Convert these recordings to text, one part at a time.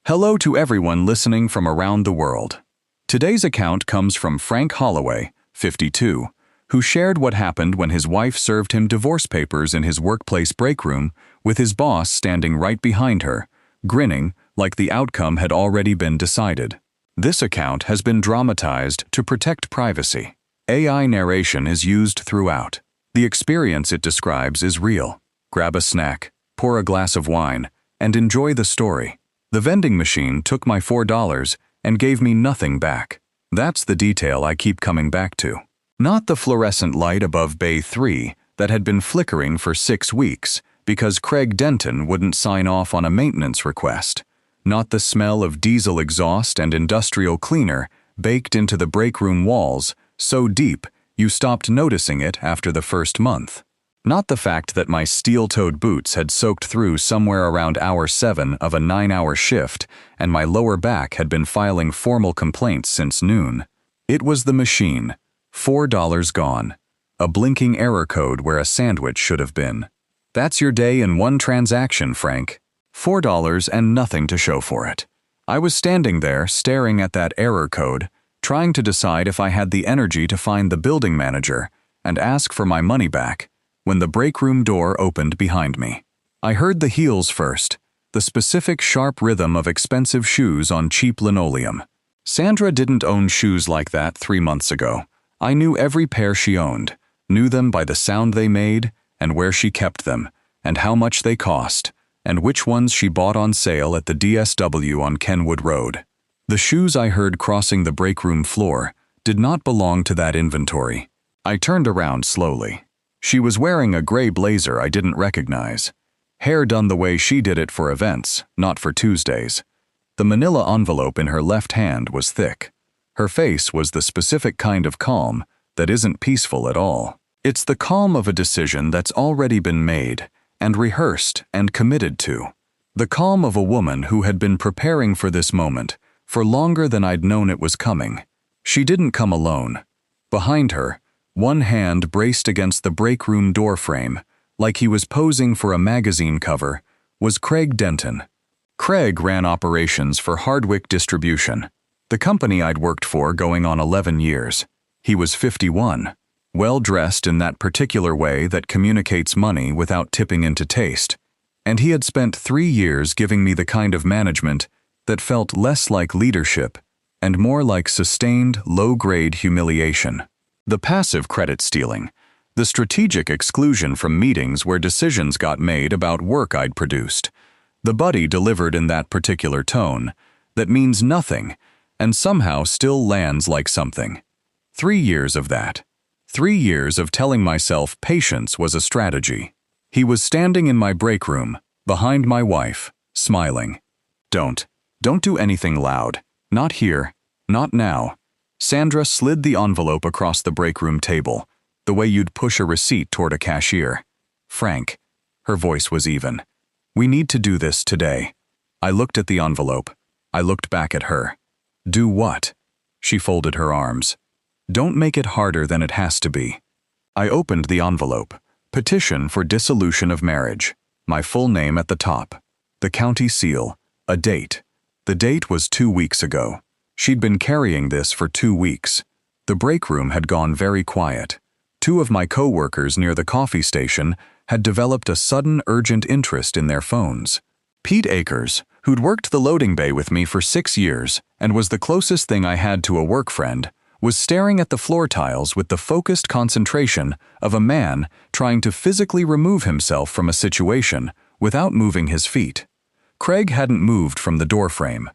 Hello to everyone listening from around the world. Today's account comes from Frank Holloway, 52, who shared what happened when his wife served him divorce papers in his workplace break room with his boss standing right behind her, grinning like the outcome had already been decided. This account has been dramatized to protect privacy. AI narration is used throughout. The experience it describes is real. Grab a snack, pour a glass of wine, and enjoy the story. The vending machine took my $4 and gave me nothing back. That's the detail I keep coming back to. Not the fluorescent light above Bay 3 that had been flickering for 6 weeks because Craig Denton wouldn't sign off on a maintenance request. Not the smell of diesel exhaust and industrial cleaner baked into the break room walls so deep you stopped noticing it after the first month. Not the fact that my steel-toed boots had soaked through somewhere around hour 7 of a 9-hour shift and my lower back had been filing formal complaints since noon. It was the machine. $4 gone. A blinking error code where a sandwich should have been. That's your day in one transaction, Frank. $4 and nothing to show for it. I was standing there staring at that error code, trying to decide if I had the energy to find the building manager and ask for my money back, when the break room door opened behind me. I heard the heels first, the specific sharp rhythm of expensive shoes on cheap linoleum. Sandra didn't own shoes like that 3 months ago. I knew every pair she owned, knew them by the sound they made, and where she kept them, and how much they cost, and which ones she bought on sale at the DSW on Kenwood Road. The shoes I heard crossing the break room floor did not belong to that inventory. I turned around slowly. She was wearing a gray blazer I didn't recognize. Hair done the way she did it for events, not for Tuesdays. The manila envelope in her left hand was thick. Her face was the specific kind of calm that isn't peaceful at all. It's the calm of a decision that's already been made and rehearsed and committed to. The calm of a woman who had been preparing for this moment for longer than I'd known it was coming. She didn't come alone. Behind her, one hand braced against the break room door frame, like he was posing for a magazine cover, was Craig Denton. Craig ran operations for Hardwick Distribution, the company I'd worked for going on 11 years. He was 51, well-dressed in that particular way that communicates money without tipping into taste, and he had spent 3 years giving me the kind of management that felt less like leadership and more like sustained, low-grade humiliation. The passive credit stealing, the strategic exclusion from meetings where decisions got made about work I'd produced. The buddy delivered in that particular tone that means nothing and somehow still lands like something. 3 years of that. 3 years of telling myself patience was a strategy. He was standing in my break room, behind my wife, smiling. Don't do anything loud. Not here. Not now. Sandra slid the envelope across the break room table, the way you'd push a receipt toward a cashier. Frank. Her voice was even. We need to do this today. I looked at the envelope. I looked back at her. Do what? She folded her arms. Don't make it harder than it has to be. I opened the envelope. Petition for dissolution of marriage. My full name at the top. The county seal. A date. The date was 2 weeks ago. She'd been carrying this for 2 weeks. The break room had gone very quiet. 2 of my co-workers near the coffee station had developed a sudden urgent interest in their phones. Pete Akers, who'd worked the loading bay with me for 6 years and was the closest thing I had to a work friend, was staring at the floor tiles with the focused concentration of a man trying to physically remove himself from a situation without moving his feet. Craig hadn't moved from the doorframe.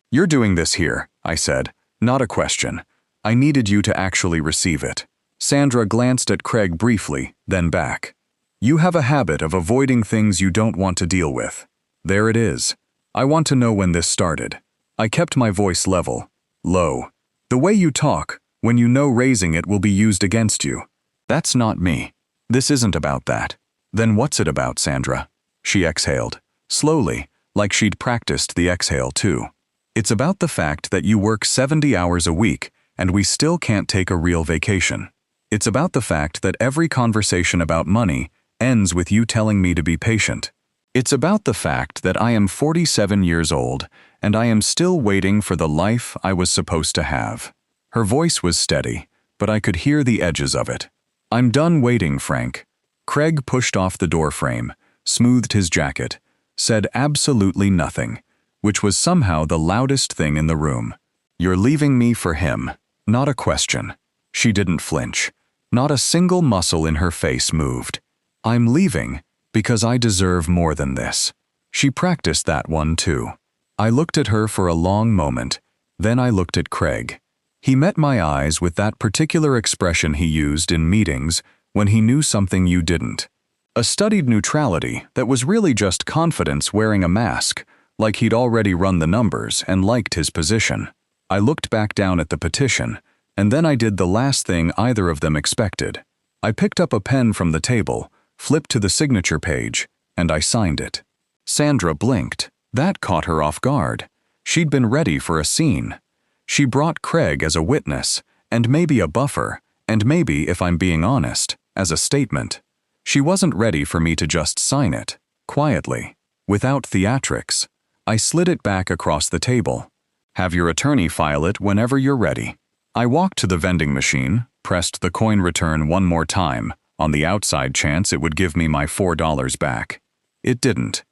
You're doing this here, I said, not a question. I needed you to actually receive it. Sandra glanced at Craig briefly, then back. You have a habit of avoiding things you don't want to deal with. There it is. I want to know when this started. I kept my voice level, low. The way you talk, when you know raising it will be used against you. That's not me. This isn't about that. Then what's it about, Sandra? She exhaled, slowly, like she'd practiced the exhale too. It's about the fact that you work 70 hours a week and we still can't take a real vacation. It's about the fact that every conversation about money ends with you telling me to be patient. It's about the fact that I am 47 years old and I am still waiting for the life I was supposed to have." Her voice was steady, but I could hear the edges of it. "I'm done waiting, Frank." Craig pushed off the doorframe, smoothed his jacket, said absolutely nothing, which was somehow the loudest thing in the room. "You're leaving me for him." Not a question. She didn't flinch. Not a single muscle in her face moved. "I'm leaving because I deserve more than this." She practiced that one too. I looked at her for a long moment, then I looked at Craig. He met my eyes with that particular expression he used in meetings when he knew something you didn't. A studied neutrality that was really just confidence wearing a mask, like he'd already run the numbers and liked his position. I looked back down at the petition, and then I did the last thing either of them expected. I picked up a pen from the table, flipped to the signature page, and I signed it. Sandra blinked. That caught her off guard. She'd been ready for a scene. She brought Craig as a witness, and maybe a buffer, and maybe, if I'm being honest, as a statement. She wasn't ready for me to just sign it, quietly, without theatrics. I slid it back across the table. "Have your attorney file it whenever you're ready." I walked to the vending machine, pressed the coin return one more time, on the outside chance it would give me my $4 back. It didn't.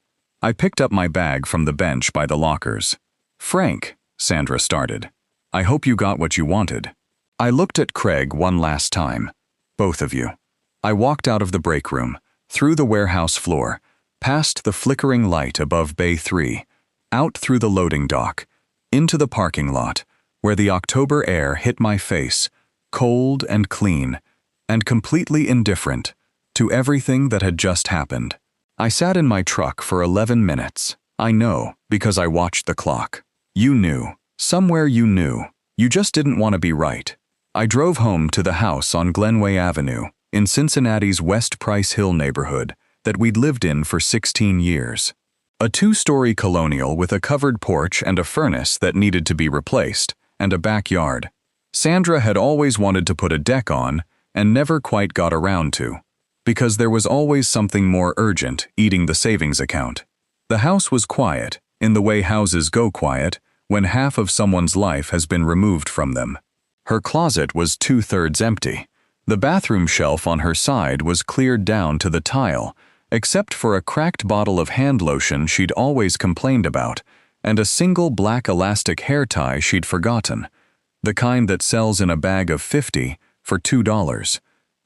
I picked up my bag from the bench by the lockers. "Frank," Sandra started, "I hope you got what you wanted." I looked at Craig one last time. "Both of you." I walked out of the break room, through the warehouse floor, past the flickering light above Bay 3, out through the loading dock, into the parking lot, where the October air hit my face, cold and clean, and completely indifferent to everything that had just happened. I sat in my truck for 11 minutes. I know, because I watched the clock. You knew. Somewhere you knew. You just didn't want to be right. I drove home to the house on Glenway Avenue, in Cincinnati's West Price Hill neighborhood, that we'd lived in for 16 years. A 2-story colonial with a covered porch and a furnace that needed to be replaced, and a backyard. Sandra had always wanted to put a deck on, and never quite got around to, because there was always something more urgent eating the savings account. The house was quiet, in the way houses go quiet, when half of someone's life has been removed from them. Her closet was 2/3 empty. The bathroom shelf on her side was cleared down to the tile, except for a cracked bottle of hand lotion she'd always complained about, and a single black elastic hair tie she'd forgotten, the kind that sells in a bag of 50 for $2.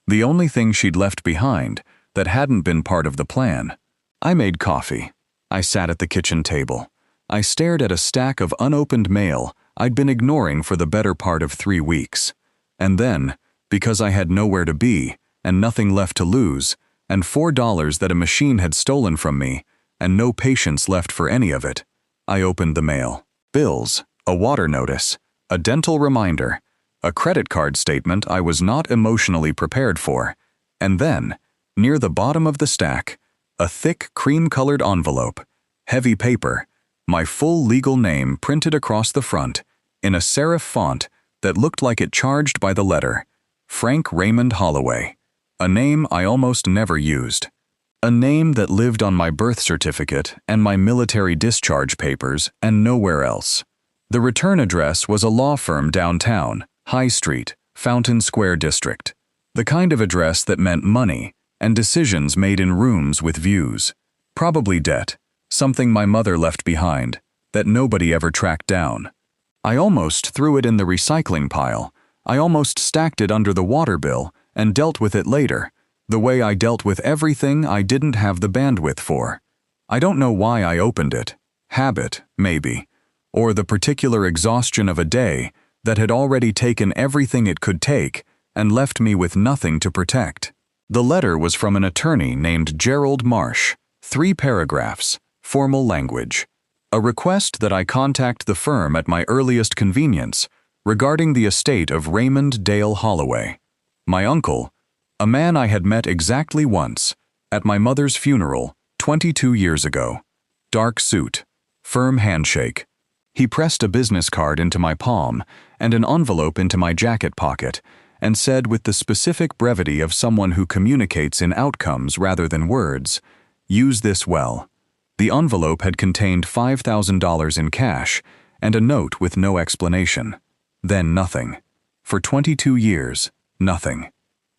The only thing she'd left behind that hadn't been part of the plan. I made coffee. I sat at the kitchen table. I stared at a stack of unopened mail I'd been ignoring for the better part of 3 weeks. And then, because I had nowhere to be, and nothing left to lose, and $4 that a machine had stolen from me, and no patience left for any of it, I opened the mail. Bills, a water notice, a dental reminder, a credit card statement I was not emotionally prepared for, and then, near the bottom of the stack, a thick cream-colored envelope, heavy paper, my full legal name printed across the front, in a serif font that looked like it charged by the letter, Frank Raymond Holloway, a name I almost never used. A name that lived on my birth certificate and my military discharge papers and nowhere else. The return address was a law firm downtown, High Street, Fountain Square District. The kind of address that meant money and decisions made in rooms with views. Probably debt, something my mother left behind, that nobody ever tracked down. I almost threw it in the recycling pile. I almost stacked it under the water bill and dealt with it later, the way I dealt with everything I didn't have the bandwidth for. I don't know why I opened it. Habit, maybe. Or the particular exhaustion of a day that had already taken everything it could take and left me with nothing to protect. The letter was from an attorney named Gerald Marsh, 3 paragraphs, formal language. A request that I contact the firm at my earliest convenience regarding the estate of Raymond Dale Holloway. My uncle, a man I had met exactly once, at my mother's funeral 22 years ago. Dark suit, firm handshake. He pressed a business card into my palm and an envelope into my jacket pocket and said with the specific brevity of someone who communicates in outcomes rather than words, "Use this well. The envelope had contained $5,000 in cash and a note with no explanation. Then nothing. For 22 years, nothing.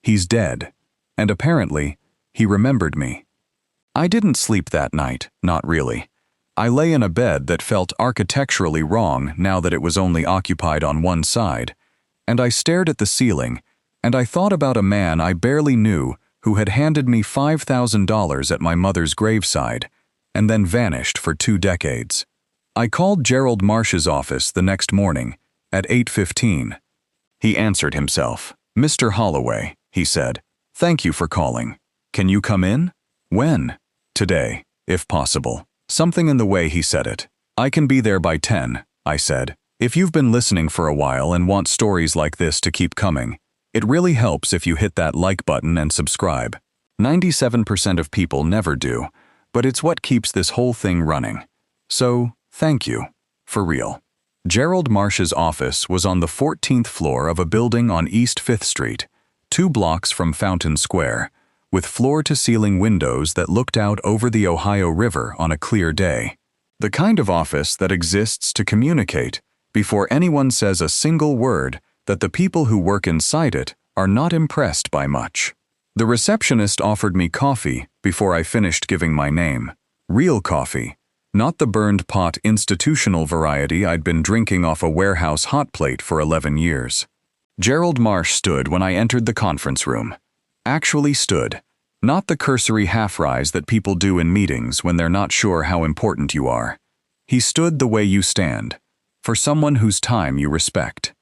He's dead. And apparently, he remembered me. I didn't sleep that night, not really. I lay in a bed that felt architecturally wrong now that it was only occupied on one side, and I stared at the ceiling, and I thought about a man I barely knew who had handed me $5,000 at my mother's graveside, and then vanished for 2 decades. I called Gerald Marsh's office the next morning at 8:15. He answered himself. "Mr. Holloway," he said, "thank you for calling. Can you come in?" "When?" "Today, if possible." Something in the way he said it. "I can be there by 10, I said. "If you've been listening for a while and want stories like this to keep coming, it really helps if you hit that like button and subscribe. 97% of people never do, but it's what keeps this whole thing running. So, thank you. For real." Gerald Marsh's office was on the 14th floor of a building on East 5th Street, 2 blocks from Fountain Square, with floor-to-ceiling windows that looked out over the Ohio River on a clear day. The kind of office that exists to communicate, before anyone says a single word, that the people who work inside it are not impressed by much. The receptionist offered me coffee before I finished giving my name. Real coffee, not the burned pot institutional variety I'd been drinking off a warehouse hot plate for 11 years. Gerald Marsh stood when I entered the conference room. Actually stood, not the cursory half-rise that people do in meetings when they're not sure how important you are. He stood the way you stand, for someone whose time you respect.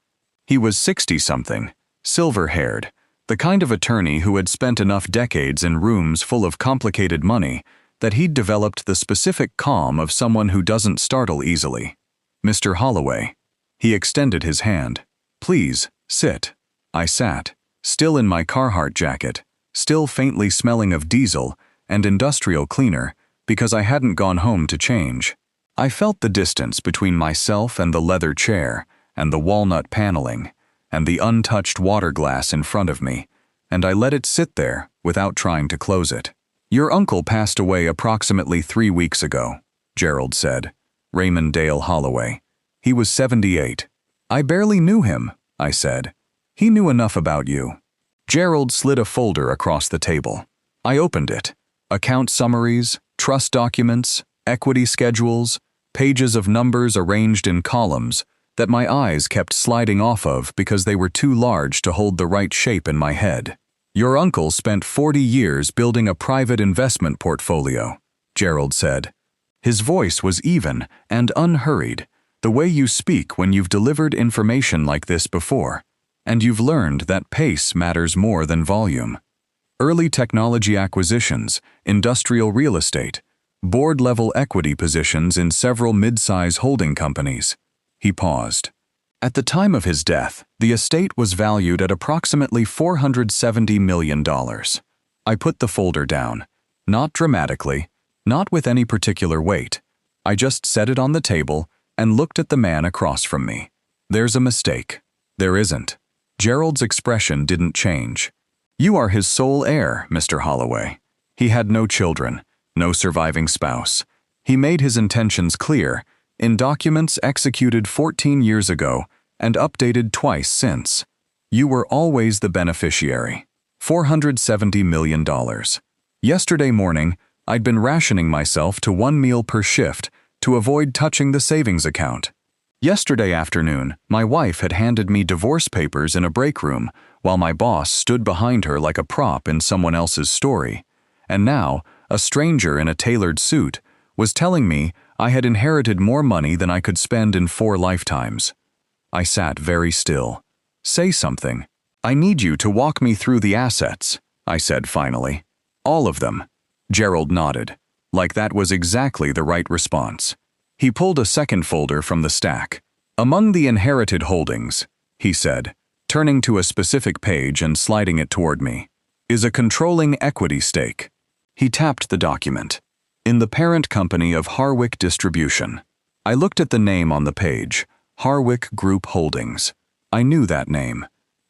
He was 60-something, silver-haired, the kind of attorney who had spent enough decades in rooms full of complicated money that he'd developed the specific calm of someone who doesn't startle easily. "Mr. Holloway." He extended his hand. "Please, sit." I sat, still in my Carhartt jacket, still faintly smelling of diesel and industrial cleaner because I hadn't gone home to change. I felt the distance between myself and the leather chair and the walnut paneling and the untouched water glass in front of me, and I let it sit there without trying to close it. "Your uncle passed away approximately 3 weeks ago," Gerald said. "Raymond Dale Holloway. He was 78. "I barely knew him," I said. "He knew enough about you." Gerald slid a folder across the table. I opened it. Account summaries, trust documents, equity schedules, pages of numbers arranged in columns that my eyes kept sliding off of because they were too large to hold the right shape in my head. "Your uncle spent 40 years building a private investment portfolio," Gerald said. His voice was even and unhurried, the way you speak when you've delivered information like this before, and you've learned that pace matters more than volume. Early technology acquisitions, industrial real estate, board-level equity positions in several mid-size holding companies. He paused. At the time of his death, the estate was valued at approximately $470 million. I put the folder down, not dramatically, not with any particular weight. I just set it on the table and looked at the man across from me. "There's a mistake." "There isn't." Gerald's expression didn't change. "You are his sole heir, Mr. Holloway. He had no children, no surviving spouse. He made his intentions clear in documents executed 14 years ago and updated twice since. You were always the beneficiary. $470 million. Yesterday morning, I'd been rationing myself to 1 meal per shift to avoid touching the savings account. Yesterday afternoon, my wife had handed me divorce papers in a break room while my boss stood behind her like a prop in someone else's story. And now, a stranger in a tailored suit was telling me I had inherited more money than I could spend in 4 lifetimes. I sat very still. "Say something. I need you to walk me through the assets," I said finally. "All of them." Gerald nodded, like that was exactly the right response. He pulled a second folder from the stack. "Among the inherited holdings," he said, turning to a specific page and sliding it toward me, "is a controlling equity stake." He tapped the document. "In the parent company of Harwick Distribution." I looked at the name on the page, Harwick Group Holdings. I knew that name.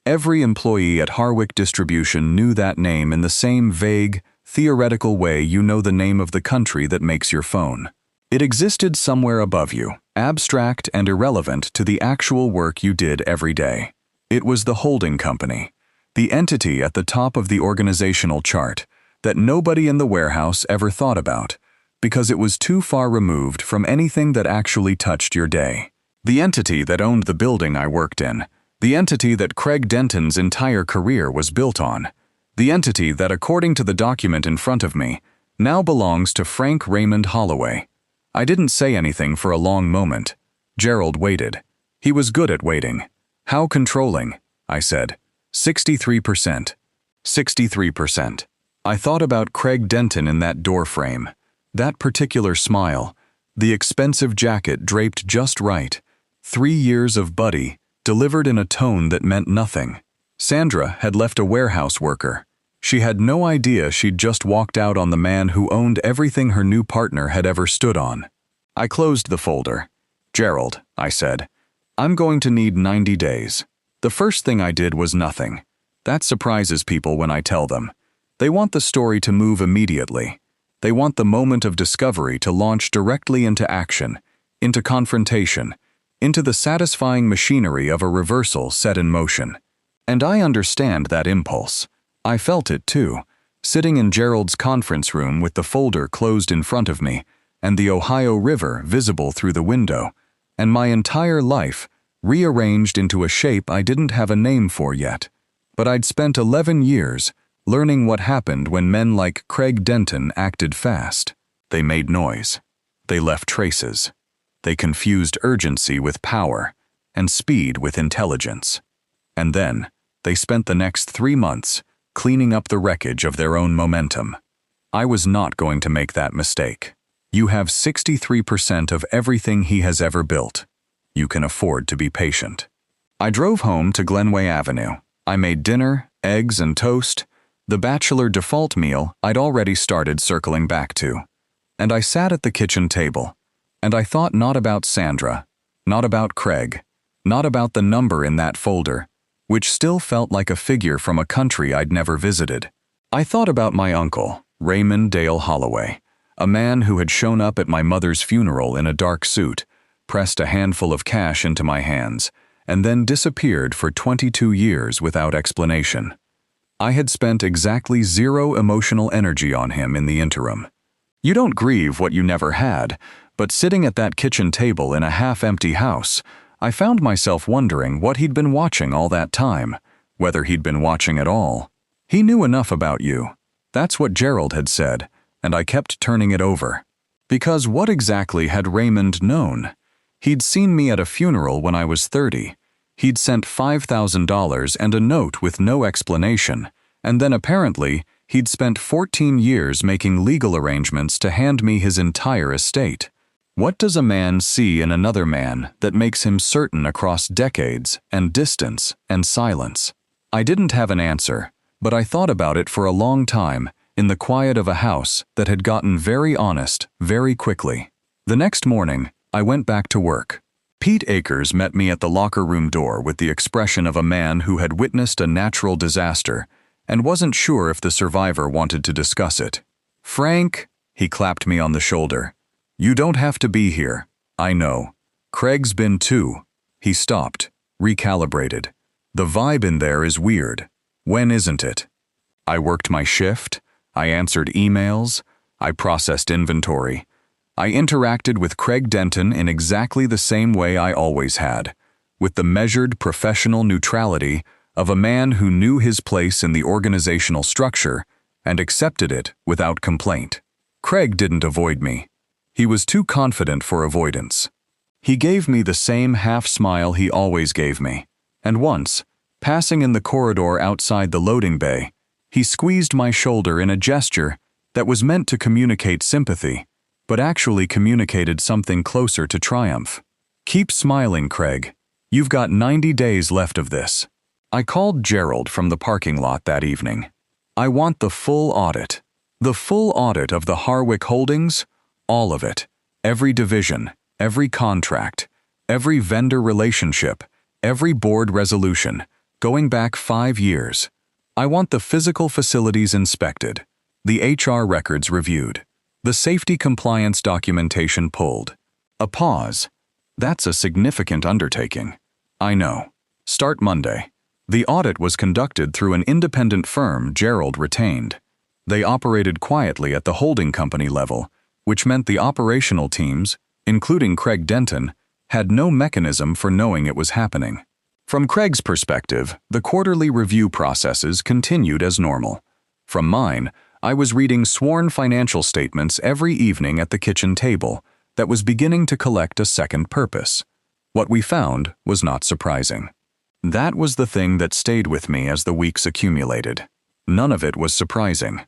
Every employee at Harwick Distribution knew that name in the same vague, theoretical way you know the name of the country that makes your phone. It existed somewhere above you, abstract and irrelevant to the actual work you did every day. It was the holding company, the entity at the top of the organizational chart that nobody in the warehouse ever thought about, because it was too far removed from anything that actually touched your day. The entity that owned the building I worked in, the entity that Craig Denton's entire career was built on, the entity that, according to the document in front of me, now belongs to Frank Raymond Holloway. I didn't say anything for a long moment. Gerald waited. He was good at waiting. How controlling, I said. 63%. 63%. I thought about Craig Denton in that doorframe. That particular smile, the expensive jacket draped just right, 3 years of buddy, delivered in a tone that meant nothing. Sandra had left a warehouse worker. She had no idea she'd just walked out on the man who owned everything her new partner had ever stood on. I closed the folder. Gerald, I said, I'm going to need 90 days. The first thing I did was nothing. That surprises people when I tell them. They want the story to move immediately. They want the moment of discovery to launch directly into action, into confrontation, into the satisfying machinery of a reversal set in motion. And I understand that impulse. I felt it too, sitting in Gerald's conference room with the folder closed in front of me, and the Ohio River visible through the window, and my entire life rearranged into a shape I didn't have a name for yet. But I'd spent 11 years learning what happened when men like Craig Denton acted fast. They made noise. They left traces. They confused urgency with power, and speed with intelligence. And then, they spent the next 3 months cleaning up the wreckage of their own momentum. I was not going to make that mistake. You have 63% of everything he has ever built. You can afford to be patient. I drove home to Glenway Avenue. I made dinner, eggs and toast, the bachelor default meal I'd already started circling back to. And I sat at the kitchen table, and I thought not about Sandra, not about Craig, not about the number in that folder, which still felt like a figure from a country I'd never visited. I thought about my uncle, Raymond Dale Holloway, a man who had shown up at my mother's funeral in a dark suit, pressed a handful of cash into my hands, and then disappeared for 22 years without explanation. I had spent exactly 0 emotional energy on him in the interim. You don't grieve what you never had, but sitting at that kitchen table in a half-empty house, I found myself wondering what he'd been watching all that time, whether he'd been watching at all. He knew enough about you. That's what Gerald had said, and I kept turning it over. Because what exactly had Raymond known? He'd seen me at a funeral when I was 30. He'd sent $5,000 and a note with no explanation, and then apparently he'd spent 14 years making legal arrangements to hand me his entire estate. What does a man see in another man that makes him certain across decades and distance and silence? I didn't have an answer, but I thought about it for a long time in the quiet of a house that had gotten very honest very quickly. The next morning, I went back to work. Pete Akers met me at the locker room door with the expression of a man who had witnessed a natural disaster and wasn't sure if the survivor wanted to discuss it. "Frank," he clapped me on the shoulder. "You don't have to be here. I know. Craig's been too." He stopped, recalibrated. "The vibe in there is weird. When isn't it?" I worked my shift. I answered emails. I processed inventory. I interacted with Craig Denton in exactly the same way I always had, with the measured professional neutrality of a man who knew his place in the organizational structure and accepted it without complaint. Craig didn't avoid me. He was too confident for avoidance. He gave me the same half-smile he always gave me, and once, passing in the corridor outside the loading bay, he squeezed my shoulder in a gesture that was meant to communicate sympathy, but actually communicated something closer to triumph. "Keep smiling, Craig. You've got 90 days left of this." I called Gerald from the parking lot that evening. "I want the full audit. The full audit of the Harwick Holdings, all of it. Every division, every contract, every vendor relationship, every board resolution, going back 5 years. I want the physical facilities inspected, The HR records reviewed. The safety compliance documentation pulled. A pause. That's a significant undertaking. I know. Start Monday. The audit was conducted through an independent firm Gerald retained. They operated quietly at the holding company level, which meant the operational teams, including Craig Denton, had no mechanism for knowing it was happening. From Craig's perspective, the quarterly review processes continued as normal. From mine, I was reading sworn financial statements every evening at the kitchen table that was beginning to collect a second purpose. What we found was not surprising. That was the thing that stayed with me as the weeks accumulated. None of it was surprising.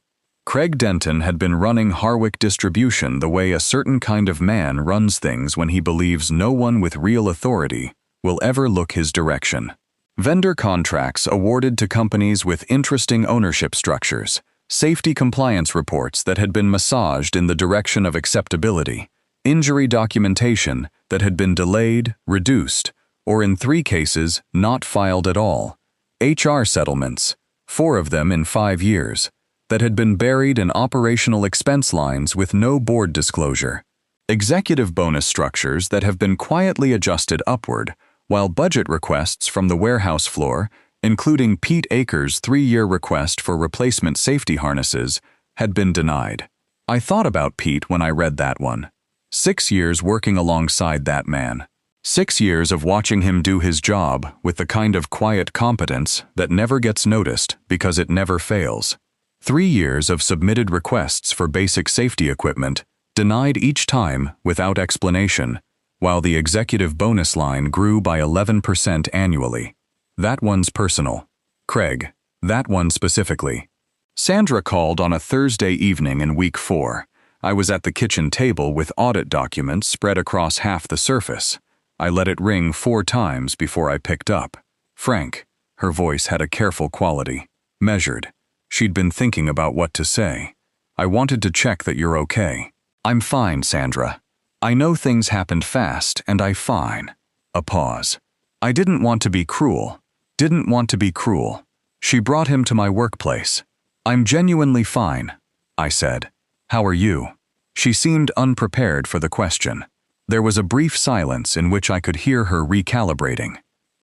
Craig Denton had been running Harwick Distribution the way a certain kind of man runs things when he believes no one with real authority will ever look his direction. Vendor contracts awarded to companies with interesting ownership structures, safety compliance reports that had been massaged in the direction of acceptability, injury documentation that had been delayed, reduced, or in 3 cases, not filed at all, HR settlements, 4 of them in 5 years, that had been buried in operational expense lines with no board disclosure, executive bonus structures that have been quietly adjusted upward, while budget requests from the warehouse floor, including Pete Akers' 3-year request for replacement safety harnesses, had been denied. I thought about Pete when I read that one. 6 years working alongside that man. 6 years of watching him do his job with the kind of quiet competence that never gets noticed because it never fails. 3 years of submitted requests for basic safety equipment, denied each time without explanation, while the executive bonus line grew by 11% annually. That one's personal. Craig, that one specifically. Sandra called on a Thursday evening in week 4. I was at the kitchen table with audit documents spread across half the surface. I let it ring 4 times before I picked up. Frank. Her voice had a careful quality. Measured. She'd been thinking about what to say. I wanted to check that you're okay. I'm fine, Sandra. I know things happened fast, and I'm fine. A pause. I didn't want to be cruel. Didn't want to be cruel. She brought him to my workplace. I'm genuinely fine, I said. How are you? She seemed unprepared for the question. There was a brief silence in which I could hear her recalibrating.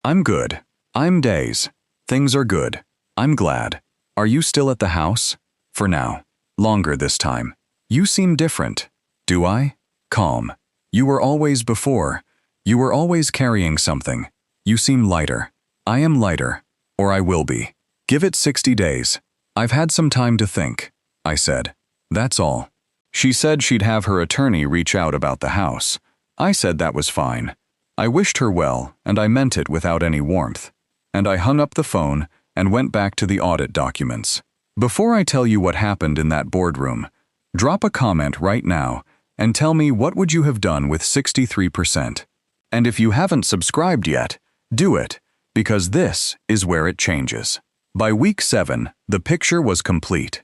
I'm good. I'm Days. Things are good. I'm glad. Are you still at the house? For now. Longer this time. You seem different. Do I? Calm. You were always before. You were always carrying something. You seem lighter. I am lighter. Or I will be. Give it 60 days. I've had some time to think, I said. That's all. She said she'd have her attorney reach out about the house. I said that was fine. I wished her well, and I meant it without any warmth. And I hung up the phone and went back to the audit documents. Before I tell you what happened in that boardroom, drop a comment right now and tell me what would you have done with 63%. And if you haven't subscribed yet, do it, because this is where it changes. By week 7, the picture was complete.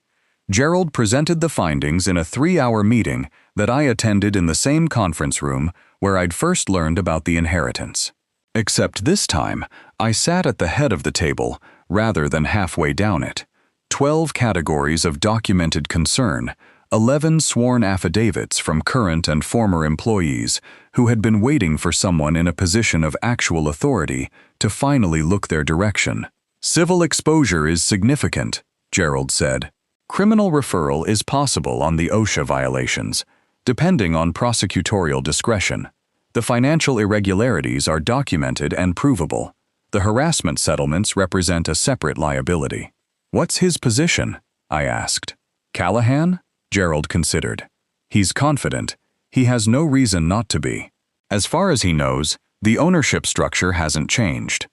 Gerald presented the findings in a 3-hour meeting that I attended in the same conference room where I'd first learned about the inheritance. Except this time, I sat at the head of the table rather than halfway down it. 12 categories of documented concern, 11 sworn affidavits from current and former employees who had been waiting for someone in a position of actual authority to finally look their direction. Civil exposure is significant, Gerald said. Criminal referral is possible on the OSHA violations, depending on prosecutorial discretion. The financial irregularities are documented and provable. The harassment settlements represent a separate liability. What's his position? I asked. Callahan? Gerald considered. He's confident. He has no reason not to be. As far as he knows, the ownership structure hasn't changed.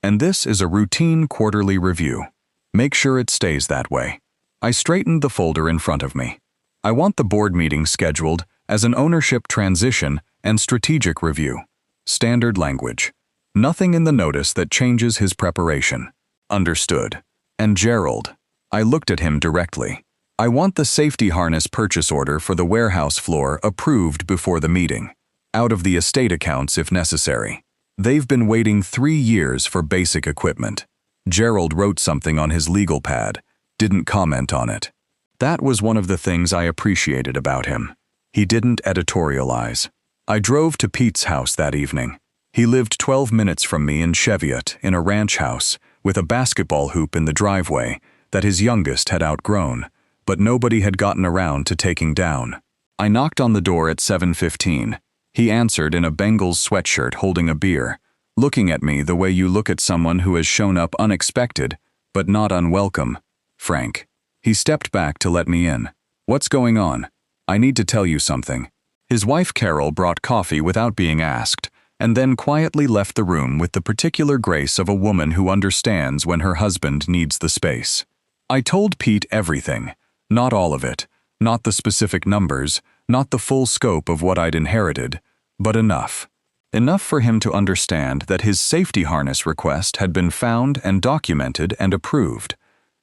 And this is a routine quarterly review. Make sure it stays that way. I straightened the folder in front of me. I want the board meeting scheduled as an ownership transition and strategic review. Standard language. Nothing in the notice that changes his preparation. Understood. And Gerald. I looked at him directly. I want the safety harness purchase order for the warehouse floor approved before the meeting. Out of the estate accounts if necessary. They've been waiting 3 years for basic equipment. Gerald wrote something on his legal pad. Didn't comment on it. That was one of the things I appreciated about him. He didn't editorialize. I drove to Pete's house that evening. He lived 12 minutes from me in Cheviot, in a ranch house, with a basketball hoop in the driveway that his youngest had outgrown, but nobody had gotten around to taking down. I knocked on the door at 7:15. He answered in a Bengals sweatshirt holding a beer, looking at me the way you look at someone who has shown up unexpected, but not unwelcome. Frank. He stepped back to let me in. What's going on? I need to tell you something. His wife Carol brought coffee without being asked, and then quietly left the room with the particular grace of a woman who understands when her husband needs the space. I told Pete everything, not all of it, not the specific numbers, not the full scope of what I'd inherited, but enough. Enough for him to understand that his safety harness request had been found and documented and approved.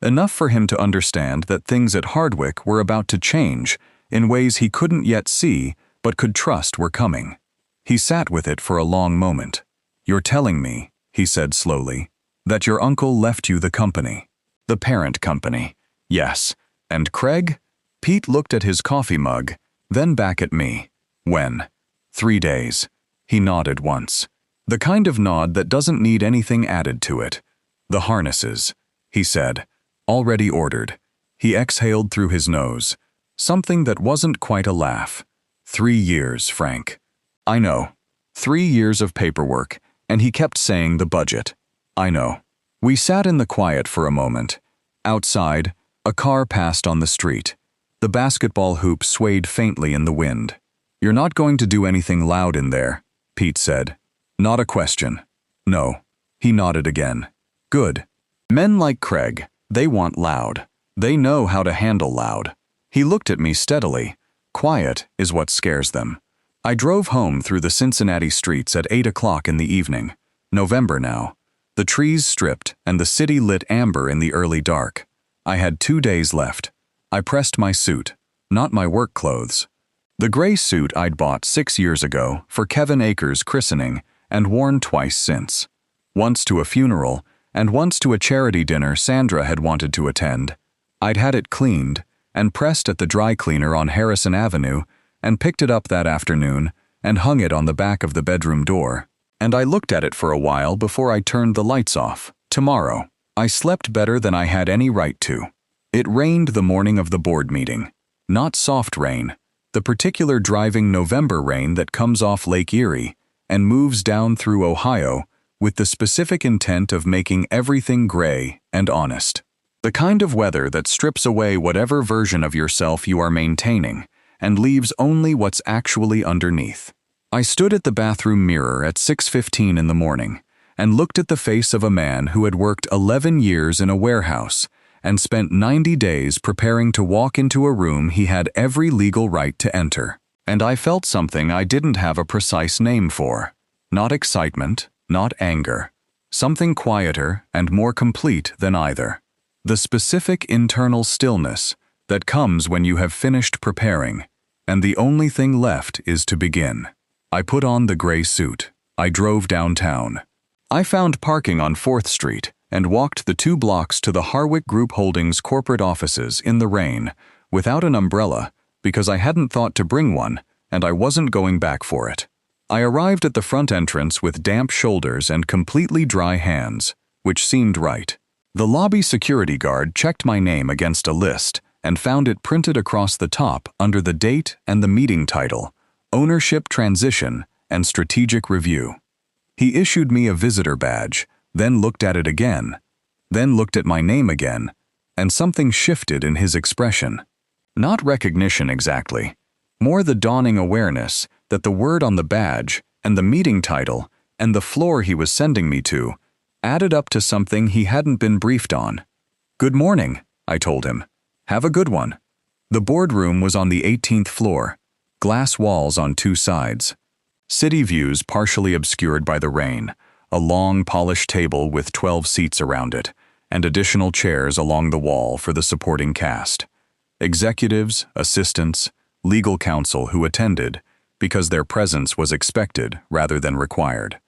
Enough for him to understand that things at Hardwick were about to change in ways he couldn't yet see but could trust were coming. He sat with it for a long moment. "You're telling me," he said slowly, "that your uncle left you the company." "The parent company." "Yes. And Craig?" Pete looked at his coffee mug, then back at me. "When?" 3 days. He nodded once. The kind of nod that doesn't need anything added to it. "The harnesses," he said. "Already ordered." He exhaled through his nose. Something that wasn't quite a laugh. 3 years, Frank. I know. 3 years of paperwork, and he kept saying the budget. I know. We sat in the quiet for a moment. Outside, a car passed on the street. The basketball hoop swayed faintly in the wind. "You're not going to do anything loud in there," Pete said. "Not a question." "No." He nodded again. "Good. Men like Craig, they want loud. They know how to handle loud." He looked at me steadily. Quiet is what scares them. I drove home through the Cincinnati streets at 8 o'clock in the evening. November now. The trees stripped and the city lit amber in the early dark. I had 2 days left. I pressed my suit, not my work clothes. The gray suit I'd bought 6 years ago for Kevin Akers' christening and worn twice since. Once to a funeral and once to a charity dinner Sandra had wanted to attend. I'd had it cleaned and pressed at the dry cleaner on Harrison Avenue and picked it up that afternoon and hung it on the back of the bedroom door. And I looked at it for a while before I turned the lights off. Tomorrow. I slept better than I had any right to. It rained the morning of the board meeting. Not soft rain, the particular driving November rain that comes off Lake Erie and moves down through Ohio with the specific intent of making everything gray and honest. The kind of weather that strips away whatever version of yourself you are maintaining and leaves only what's actually underneath. I stood at the bathroom mirror at 6:15 in the morning and looked at the face of a man who had worked 11 years in a warehouse and spent 90 days preparing to walk into a room he had every legal right to enter. And I felt something I didn't have a precise name for. Not excitement, not anger. Something quieter and more complete than either. The specific internal stillness that comes when you have finished preparing, and the only thing left is to begin. I put on the gray suit. I drove downtown. I found parking on 4th Street and walked the 2 blocks to the Harwick Group Holdings corporate offices in the rain, without an umbrella, because I hadn't thought to bring one, and I wasn't going back for it. I arrived at the front entrance with damp shoulders and completely dry hands, which seemed right. The lobby security guard checked my name against a list and found it printed across the top under the date and the meeting title, Ownership Transition and Strategic Review. He issued me a visitor badge, then looked at it again, then looked at my name again, and something shifted in his expression. Not recognition exactly, more the dawning awareness that the word on the badge and the meeting title and the floor he was sending me to added up to something he hadn't been briefed on. "Good morning," I told him. "Have a good one." The boardroom was on the 18th floor, glass walls on 2 sides. City views partially obscured by the rain, a long polished table with 12 seats around it, and additional chairs along the wall for the supporting cast. Executives, assistants, legal counsel who attended because their presence was expected rather than required.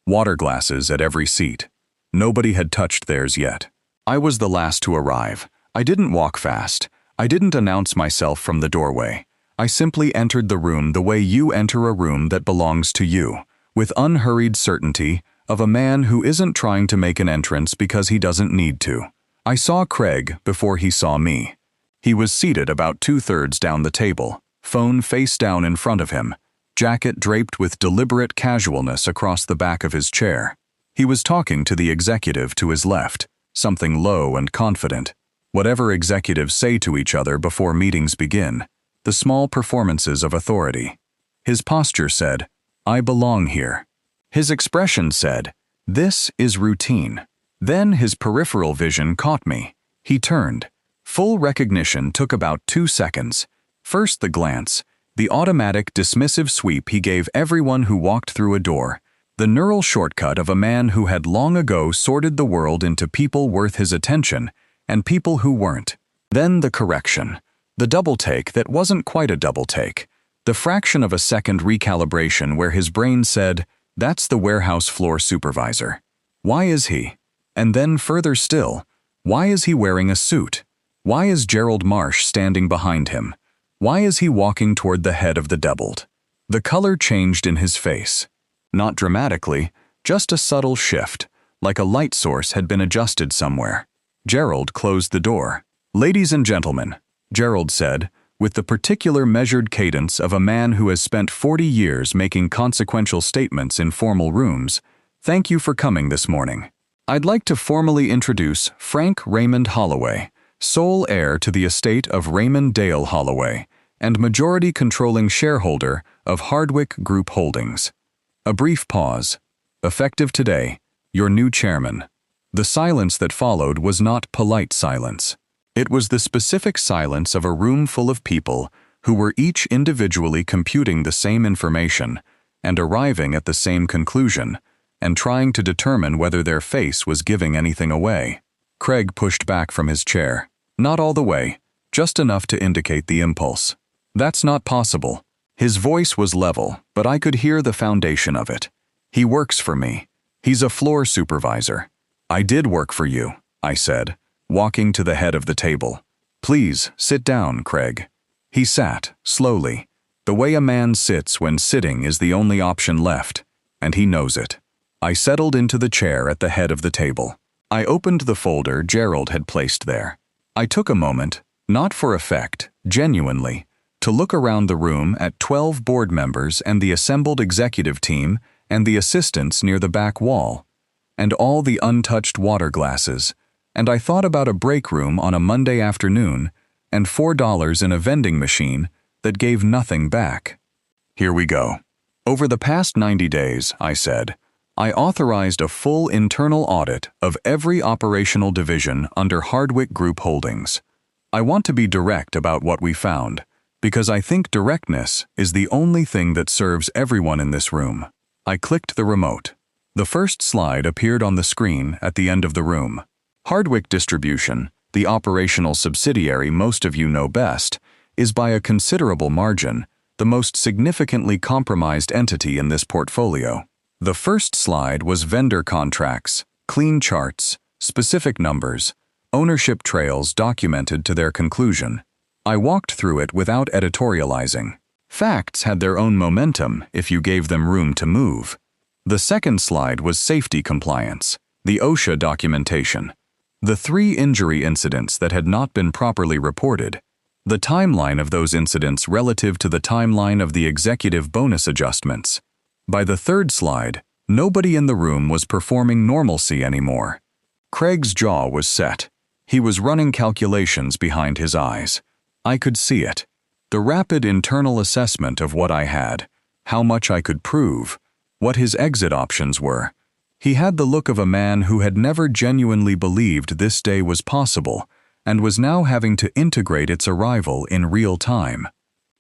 Water glasses at every seat. Nobody had touched theirs yet. I was the last to arrive. I didn't walk fast. I didn't announce myself from the doorway. I simply entered the room the way you enter a room that belongs to you, with unhurried certainty of a man who isn't trying to make an entrance because he doesn't need to. I saw Craig before he saw me. He was seated about 2/3 down the table, phone face down in front of him, jacket draped with deliberate casualness across the back of his chair. He was talking to the executive to his left, something low and confident. Whatever executives say to each other before meetings begin, the small performances of authority. His posture said, "I belong here." His expression said, "This is routine." Then his peripheral vision caught me. He turned. Full recognition took about 2 seconds. First the glance, the automatic dismissive sweep he gave everyone who walked through a door, the neural shortcut of a man who had long ago sorted the world into people worth his attention and people who weren't. Then the correction, the double take that wasn't quite a double take, the fraction of a second recalibration where his brain said, "That's the warehouse floor supervisor. Why is he?" And then further still, why is he wearing a suit? Why is Gerald Marsh standing behind him? Why is he walking toward the head of the doubled? The color changed in his face. Not dramatically, just a subtle shift, like a light source had been adjusted somewhere. Gerald closed the door. "Ladies and gentlemen," Gerald said, with the particular measured cadence of a man who has spent 40 years making consequential statements in formal rooms, "thank you for coming this morning. I'd like to formally introduce Frank Raymond Holloway, sole heir to the estate of Raymond Dale Holloway, and majority controlling shareholder of Hardwick Group Holdings." A brief pause. "Effective today, your new chairman." The silence that followed was not polite silence. It was the specific silence of a room full of people who were each individually computing the same information and arriving at the same conclusion and trying to determine whether their face was giving anything away. Craig pushed back from his chair. Not all the way, just enough to indicate the impulse. "That's not possible." His voice was level, but I could hear the foundation of it. "He works for me. He's a floor supervisor." "I did work for you," I said, walking to the head of the table. "Please, sit down, Craig." He sat, slowly, the way a man sits when sitting is the only option left, and he knows it. I settled into the chair at the head of the table. I opened the folder Gerald had placed there. I took a moment, not for effect, genuinely, to look around the room at 12 board members and the assembled executive team and the assistants near the back wall, and all the untouched water glasses, and I thought about a break room on a Monday afternoon and $4 in a vending machine that gave nothing back. "Here we go. Over the past 90 days, I said, I authorized a full internal audit of every operational division under Hardwick Group Holdings. I want to be direct about what we found, because I think directness is the only thing that serves everyone in this room." I clicked the remote. The first slide appeared on the screen at the end of the room. Hardwick Distribution, the operational subsidiary most of you know best, is by a considerable margin the most significantly compromised entity in this portfolio. The first slide was vendor contracts, clean charts, specific numbers, ownership trails documented to their conclusion. I walked through it without editorializing. Facts had their own momentum if you gave them room to move. The second slide was safety compliance, the OSHA documentation, the 3 injury incidents that had not been properly reported, the timeline of those incidents relative to the timeline of the executive bonus adjustments. By the third slide, nobody in the room was performing normalcy anymore. Craig's jaw was set. He was running calculations behind his eyes. I could see it. The rapid internal assessment of what I had, how much I could prove, what his exit options were. He had the look of a man who had never genuinely believed this day was possible and was now having to integrate its arrival in real time.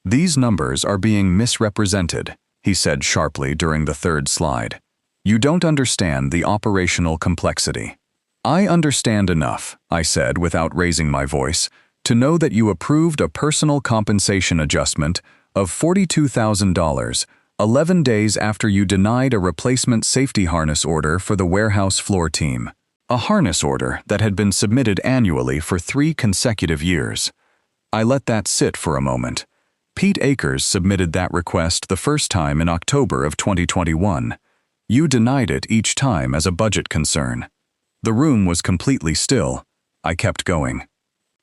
"These numbers are being misrepresented," he said sharply during the third slide. "You don't understand the operational complexity." "I understand enough," I said without raising my voice, "to know that you approved a personal compensation adjustment of $42,000 11 days after you denied a replacement safety harness order for the warehouse floor team, a harness order that had been submitted annually for 3 consecutive years. I let that sit for a moment. Pete Akers submitted that request the first time in October of 2021. You denied it each time as a budget concern. The room was completely still. I kept going.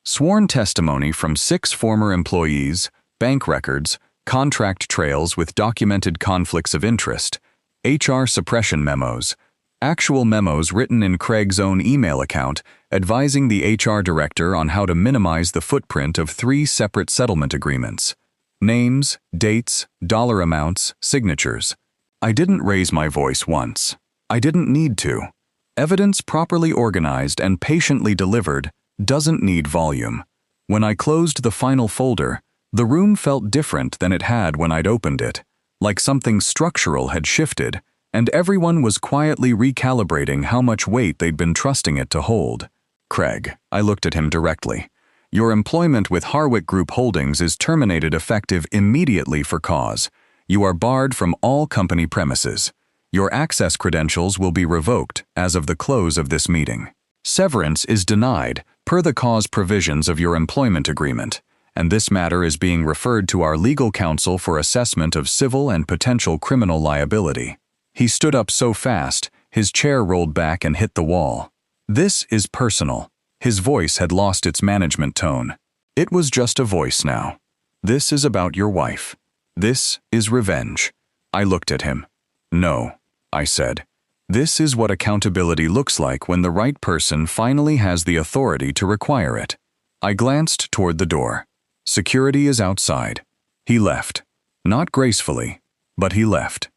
Sworn testimony from 6 former employees, bank records, contract trails with documented conflicts of interest, HR suppression memos, actual memos written in Craig's own email account advising the HR director on how to minimize the footprint of 3 separate settlement agreements. Names, dates, dollar amounts, signatures. I didn't raise my voice once. I didn't need to. Evidence properly organized and patiently delivered doesn't need volume. When I closed the final folder, the room felt different than it had when I'd opened it, like something structural had shifted, and everyone was quietly recalibrating how much weight they'd been trusting it to hold. Craig, I looked at him directly. Your employment with Harwick Group Holdings is terminated effective immediately for cause. You are barred from all company premises. Your access credentials will be revoked as of the close of this meeting. Severance is denied per the cause provisions of your employment agreement, and this matter is being referred to our legal counsel for assessment of civil and potential criminal liability. He stood up so fast, his chair rolled back and hit the wall. This is personal. His voice had lost its management tone. It was just a voice now. This is about your wife. This is revenge. I looked at him. No, I said. This is what accountability looks like when the right person finally has the authority to require it. I glanced toward the door. Security is outside. He left. Not gracefully, but he left.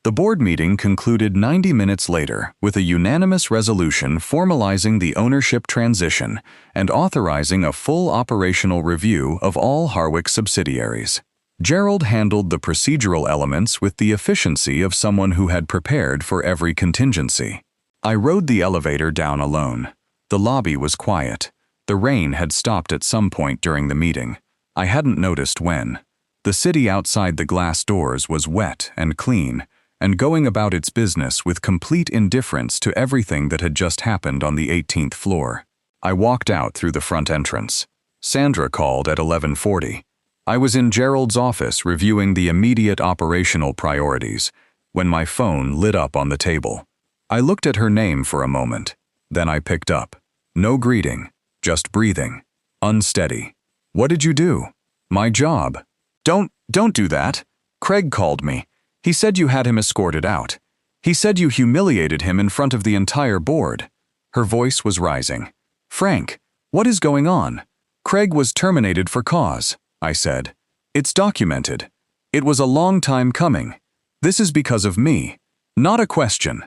The board meeting concluded 90 minutes later with a unanimous resolution formalizing the ownership transition and authorizing a full operational review of all Harwick subsidiaries. Gerald handled the procedural elements with the efficiency of someone who had prepared for every contingency. I rode the elevator down alone. The lobby was quiet. The rain had stopped at some point during the meeting. I hadn't noticed when. The city outside the glass doors was wet and clean, and going about its business with complete indifference to everything that had just happened on the 18th floor. I walked out through the front entrance. Sandra called at 11:40. I was in Gerald's office reviewing the immediate operational priorities when my phone lit up on the table. I looked at her name for a moment. Then I picked up. No greeting, just breathing. Unsteady. What did you do? My job. Don't do that. Craig called me. He said you had him escorted out. He said you humiliated him in front of the entire board. Her voice was rising. Frank, what is going on? Craig was terminated for cause, I said. It's documented. It was a long time coming. This is because of me. Not a question.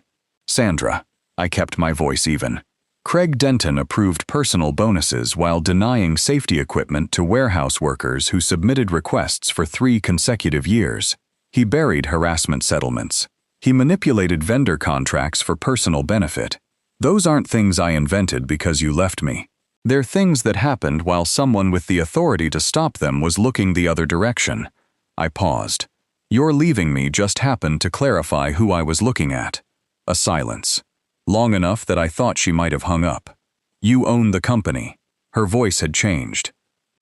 Sandra, I kept my voice even. Craig Denton approved personal bonuses while denying safety equipment to warehouse workers who submitted requests for 3 consecutive years. He buried harassment settlements. He manipulated vendor contracts for personal benefit. Those aren't things I invented because you left me. They're things that happened while someone with the authority to stop them was looking the other direction. I paused. Your leaving me just happened to clarify who I was looking at. A silence. Long enough that I thought she might have hung up. You own the company. Her voice had changed.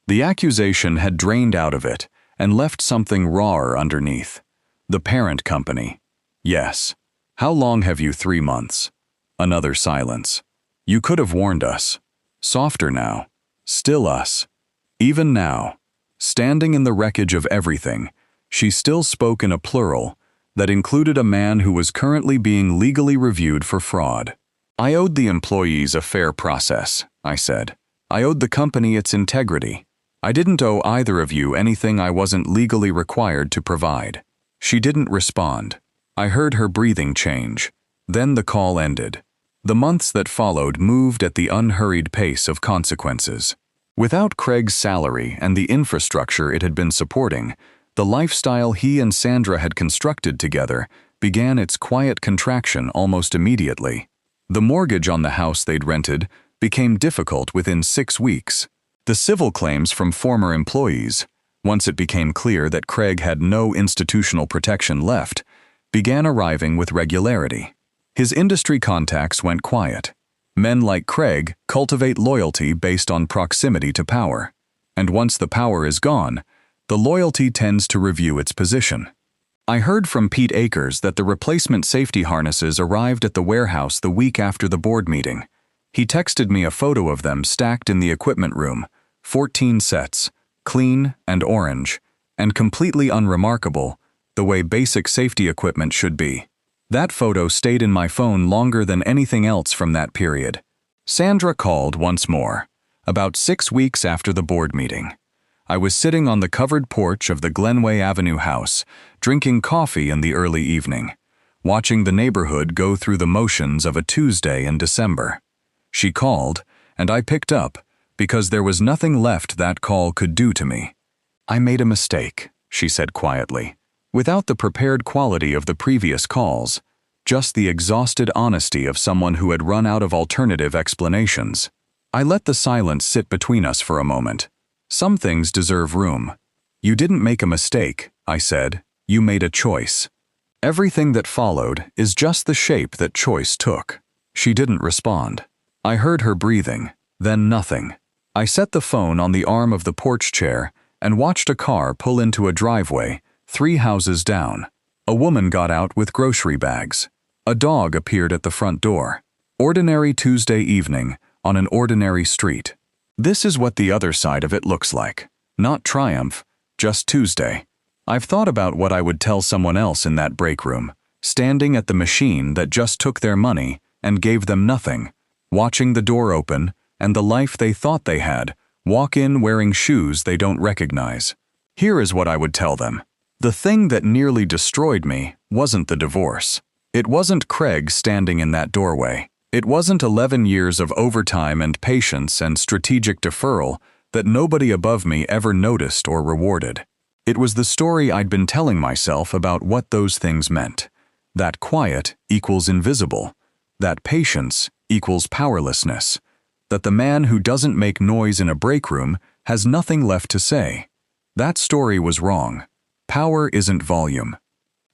The accusation had drained out of it and left something rawer underneath. The parent company. Yes. How long have you? 3 months. Another silence. You could have warned us. Softer now. Still us. Even now. Standing in the wreckage of everything, she still spoke in a plural that included a man who was currently being legally reviewed for fraud. I owed the employees a fair process, I said. I owed the company its integrity. I didn't owe either of you anything I wasn't legally required to provide. She didn't respond. I heard her breathing change. Then the call ended. The months that followed moved at the unhurried pace of consequences. Without Craig's salary and the infrastructure it had been supporting, the lifestyle he and Sandra had constructed together began its quiet contraction almost immediately. The mortgage on the house they'd rented became difficult within 6 weeks. The civil claims from former employees, once it became clear that Craig had no institutional protection left, began arriving with regularity. His industry contacts went quiet. Men like Craig cultivate loyalty based on proximity to power. And once the power is gone, the loyalty tends to review its position. I heard from Pete Akers that the replacement safety harnesses arrived at the warehouse the week after the board meeting. He texted me a photo of them stacked in the equipment room, 14 sets, clean and orange, and completely unremarkable, the way basic safety equipment should be. That photo stayed in my phone longer than anything else from that period. Sandra called once more, about 6 weeks after the board meeting. I was sitting on the covered porch of the Glenway Avenue house, drinking coffee in the early evening, watching the neighborhood go through the motions of a Tuesday in December. She called, and I picked up, because there was nothing left that call could do to me. "I made a mistake," she said quietly, without the prepared quality of the previous calls, just the exhausted honesty of someone who had run out of alternative explanations. I let the silence sit between us for a moment. Some things deserve room. "You didn't make a mistake," I said. "You made a choice." Everything that followed is just the shape that choice took. She didn't respond. I heard her breathing, then nothing. I set the phone on the arm of the porch chair and watched a car pull into a driveway 3 houses down. A woman got out with grocery bags. A dog appeared at the front door. Ordinary Tuesday evening on an ordinary street. This is what the other side of it looks like. Not triumph, just Tuesday. I've thought about what I would tell someone else in that break room, standing at the machine that just took their money and gave them nothing, watching the door open and the life they thought they had walk in wearing shoes they don't recognize. Here is what I would tell them. The thing that nearly destroyed me wasn't the divorce. It wasn't Craig standing in that doorway. It wasn't 11 years of overtime and patience and strategic deferral that nobody above me ever noticed or rewarded. It was the story I'd been telling myself about what those things meant. That quiet equals invisible. That patience equals powerlessness. That the man who doesn't make noise in a break room has nothing left to say. That story was wrong. Power isn't volume.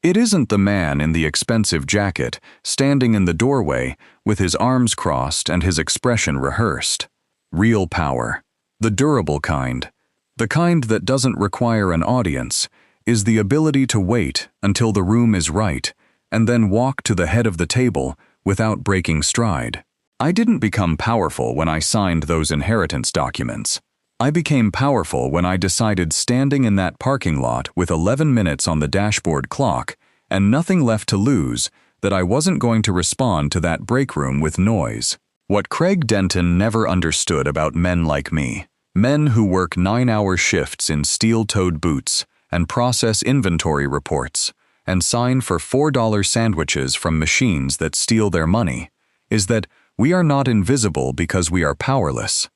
It isn't the man in the expensive jacket standing in the doorway with his arms crossed and his expression rehearsed. Real power, the durable kind, the kind that doesn't require an audience, is the ability to wait until the room is right and then walk to the head of the table without breaking stride. I didn't become powerful when I signed those inheritance documents. I became powerful when I decided standing in that parking lot with 11 minutes on the dashboard clock and nothing left to lose that I wasn't going to respond to that break room with noise. What Craig Denton never understood about men like me, men who work 9-hour shifts in steel-toed boots and process inventory reports and sign for $4 sandwiches from machines that steal their money, is that we are not invisible because we are powerless.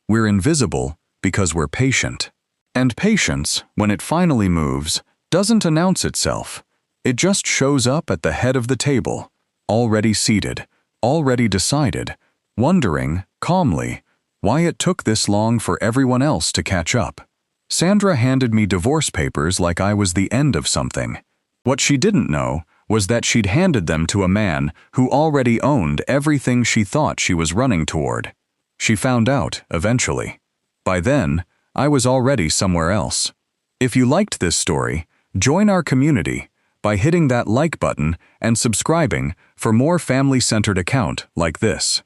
We're invisible because we're patient. And patience, when it finally moves, doesn't announce itself. It just shows up at the head of the table, already seated, already decided, wondering, calmly, why it took this long for everyone else to catch up. Sandra handed me divorce papers like I was the end of something. What she didn't know was that she'd handed them to a man who already owned everything she thought she was running toward. She found out, eventually. By then, I was already somewhere else. If you liked this story, join our community by hitting that like button and subscribing for more family-centered account like this.